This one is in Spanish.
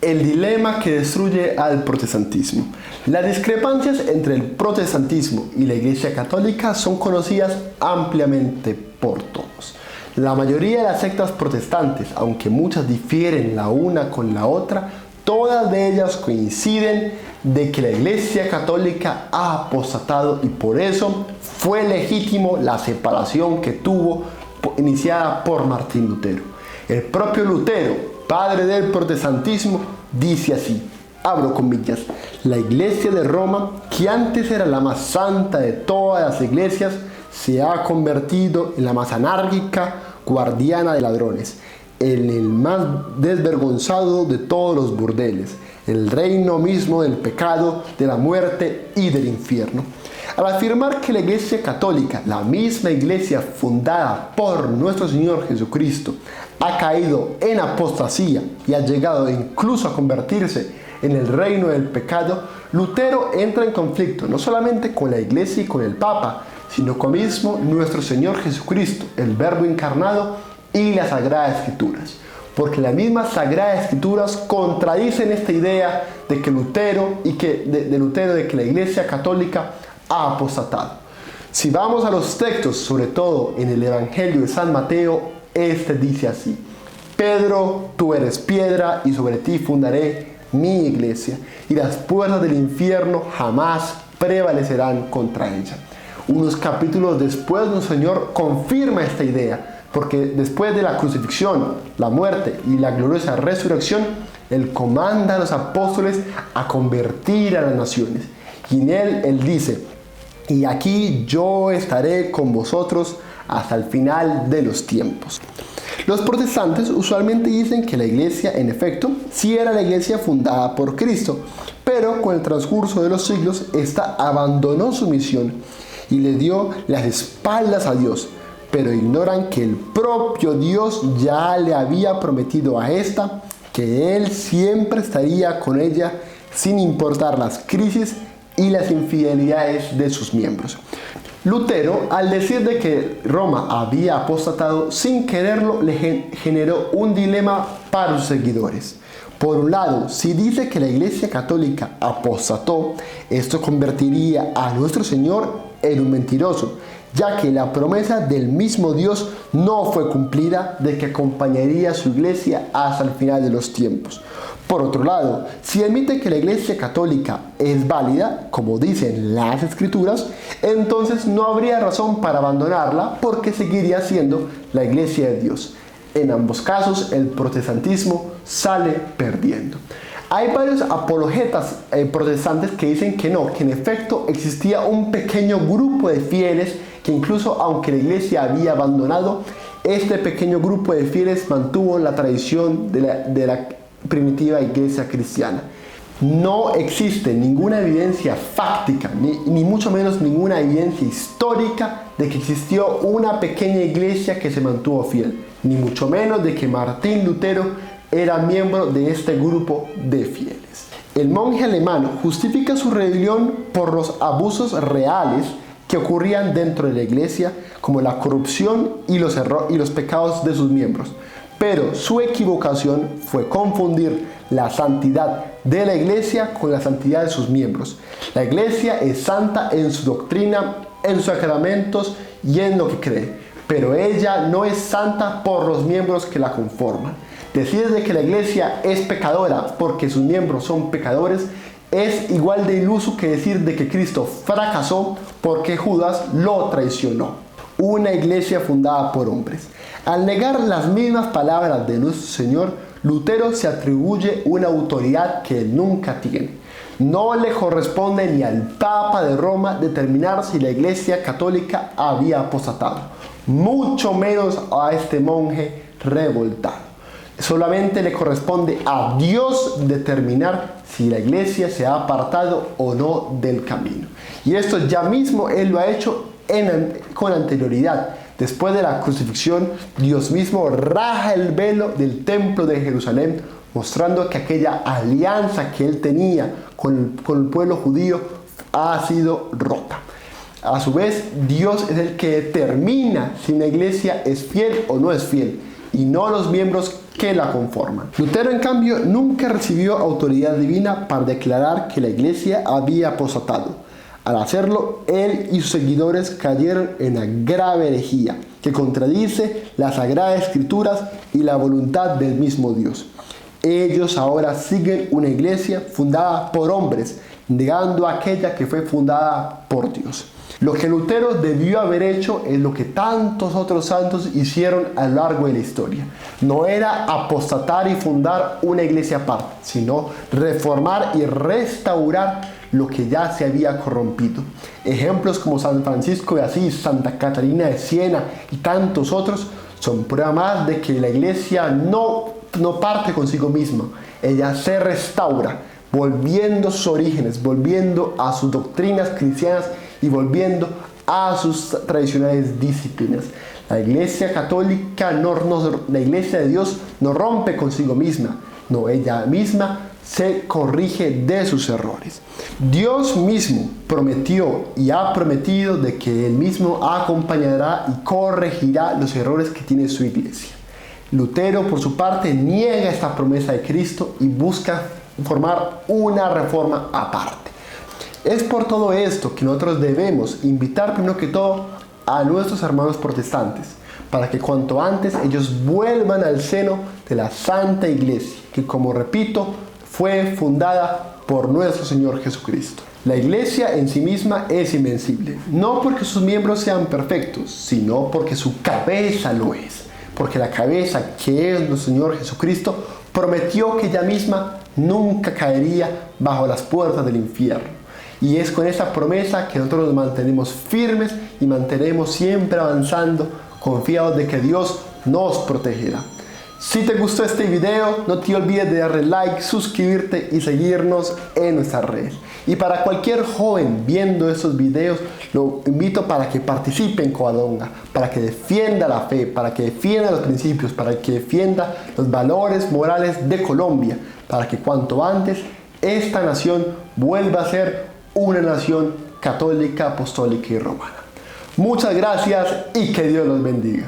El dilema que destruye al protestantismo. Las discrepancias entre el protestantismo y la Iglesia Católica son conocidas ampliamente por todos. La mayoría de las sectas protestantes, aunque muchas difieren la una con la otra, todas de ellas coinciden de que la Iglesia Católica ha apostatado y por eso fue legítimo la separación que tuvo iniciada por Martín Lutero. El propio Lutero, padre del protestantismo, dice así, abro comillas, la Iglesia de Roma, que antes era la más santa de todas las iglesias, se ha convertido en la más anárquica, guardiana de ladrones, en el más desvergonzado de todos los burdeles, el reino mismo del pecado, de la muerte y del infierno. Al afirmar que la Iglesia Católica, la misma iglesia fundada por nuestro Señor Jesucristo, ha caído en apostasía y ha llegado incluso a convertirse en el reino del pecado, Lutero entra en conflicto no solamente con la iglesia y con el Papa, sino con mismo nuestro Señor Jesucristo, el Verbo encarnado y las Sagradas Escrituras. Porque las mismas Sagradas Escrituras contradicen esta idea de que Lutero de que la Iglesia Católica ha apostatado. Si vamos a los textos, sobre todo en el Evangelio de San Mateo, este dice así: Pedro, tú eres piedra y sobre ti fundaré mi iglesia y las puertas del infierno jamás prevalecerán contra ella. Unos capítulos después, nuestro Señor confirma esta idea, porque después de la crucifixión, la muerte y la gloriosa resurrección, Él comanda a los apóstoles a convertir a las naciones. Y en Él dice, y aquí yo estaré con vosotros hasta el final de los tiempos. Los protestantes usualmente dicen que la iglesia, en efecto, sí era la iglesia fundada por Cristo, pero con el transcurso de los siglos, ésta abandonó su misión y le dio las espaldas a Dios, pero ignoran que el propio Dios ya le había prometido a esta que Él siempre estaría con ella sin importar las crisis y las infidelidades de sus miembros. Lutero, al decir de que Roma había apostatado, sin quererlo le generó un dilema para sus seguidores. Por un lado, si dice que la Iglesia Católica apostató, esto convertiría a nuestro Señor en un mentiroso, ya que la promesa del mismo Dios no fue cumplida de que acompañaría a su iglesia hasta el final de los tiempos. Por otro lado, si admite que la Iglesia Católica es válida, como dicen las Escrituras, entonces no habría razón para abandonarla porque seguiría siendo la Iglesia de Dios. En ambos casos, el protestantismo sale perdiendo. Hay varios apologetas protestantes que dicen que no, que en efecto existía un pequeño grupo de fieles que incluso aunque la iglesia había abandonado, este pequeño grupo de fieles mantuvo la tradición de la primitiva iglesia cristiana. No existe ninguna evidencia fáctica, ni mucho menos ninguna evidencia histórica de que existió una pequeña iglesia que se mantuvo fiel, ni mucho menos de que Martín Lutero era miembro de este grupo de fieles. El monje alemán justifica su rebelión por los abusos reales que ocurrían dentro de la iglesia, como la corrupción y los pecados de sus miembros. Pero su equivocación fue confundir la santidad de la iglesia con la santidad de sus miembros. La iglesia es santa en su doctrina, en sus sacramentos y en lo que cree, pero ella no es santa por los miembros que la conforman. Decir de que la iglesia es pecadora porque sus miembros son pecadores es igual de iluso que decir de que Cristo fracasó porque Judas lo traicionó. Una iglesia fundada por hombres. Al negar las mismas palabras de nuestro Señor, Lutero se atribuye una autoridad que él nunca tiene. No le corresponde ni al Papa de Roma determinar si la Iglesia Católica había apostatado, mucho menos a este monje revoltado. Solamente le corresponde a Dios determinar si la iglesia se ha apartado o no del camino. Y esto ya mismo Él lo ha hecho con anterioridad. Después de la crucifixión, Dios mismo raja el velo del templo de Jerusalén, mostrando que aquella alianza que Él tenía con el pueblo judío ha sido rota. A su vez, Dios es el que determina si una iglesia es fiel o no es fiel, y no los miembros que la conforman. Lutero, en cambio, nunca recibió autoridad divina para declarar que la iglesia había apostatado. Al hacerlo, él y sus seguidores cayeron en la grave herejía que contradice las Sagradas Escrituras y la voluntad del mismo Dios. Ellos ahora siguen una iglesia fundada por hombres, negando aquella que fue fundada por Dios. Lo que Lutero debió haber hecho es lo que tantos otros santos hicieron a lo largo de la historia. No era apostatar y fundar una iglesia aparte, sino reformar y restaurar lo que ya se había corrompido. Ejemplos como San Francisco de Asís, Santa Catalina de Siena y tantos otros son prueba más de que la iglesia no parte consigo misma. Ella se restaura, volviendo a sus orígenes, volviendo a sus doctrinas cristianas y volviendo a sus tradicionales disciplinas. La iglesia católica, la iglesia de Dios no rompe consigo misma, no, ella misma se corrige de sus errores. Dios mismo prometió y ha prometido de que Él mismo acompañará y corregirá los errores que tiene su iglesia. Lutero, por su parte, niega esta promesa de Cristo y busca formar una reforma aparte. Es por todo esto que nosotros debemos invitar primero que todo a nuestros hermanos protestantes para que cuanto antes ellos vuelvan al seno de la Santa Iglesia, que, como repito, fue fundada por nuestro Señor Jesucristo. La iglesia en sí misma es invencible, no porque sus miembros sean perfectos, sino porque su cabeza lo es. Porque la cabeza, que es nuestro Señor Jesucristo, prometió que ella misma nunca caería bajo las puertas del infierno. Y es con esa promesa que nosotros nos mantenemos firmes y mantenemos siempre avanzando, confiados de que Dios nos protegerá. Si te gustó este video, no te olvides de darle like, suscribirte y seguirnos en nuestras redes. Y para cualquier joven viendo estos videos, lo invito para que participe en Covadonga, para que defienda la fe, para que defienda los principios, para que defienda los valores morales de Colombia, para que cuanto antes esta nación vuelva a ser una nación católica, apostólica y romana. Muchas gracias y que Dios los bendiga.